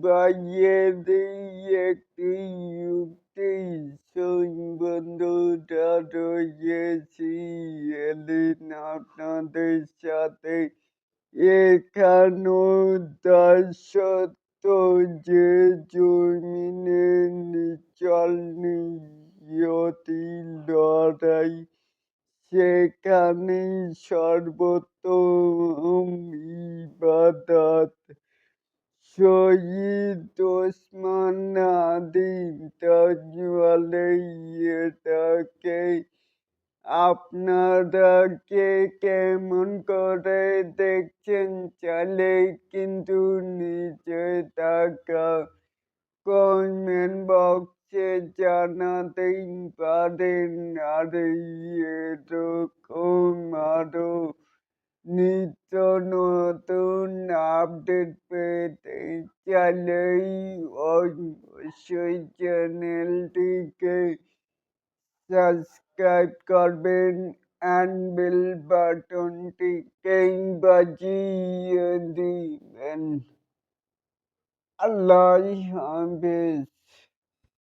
বাজিয়ে দিই একটি যুক্তি। বন্ধুরা রয়েছি এদিন আপনাদের সাথে। এখানেও তার সত্য যে জমিনের নিচল নিয়তির লড়াই, সেখানেই সর্বোত্তম ইবাদত। শহীদ ওসমান হাদি তাজওয়ালে এটাকে আপনারা কে কেমন করে দেখছেন চাইলে কিন্তু নিচে থাকা কমেন্ট বক্সে জানাতেই পারেন। আর এরকম আরো নিত্য নতুন আপডেট পেতে চাইলেই অবশ্যই চ্যানেলটিকে সাবস্ক্রাইব করবেন অ্যান্ড বেল বাটনটিকে বাজিয়ে দিবেন। আল্লাহ হাফেজ।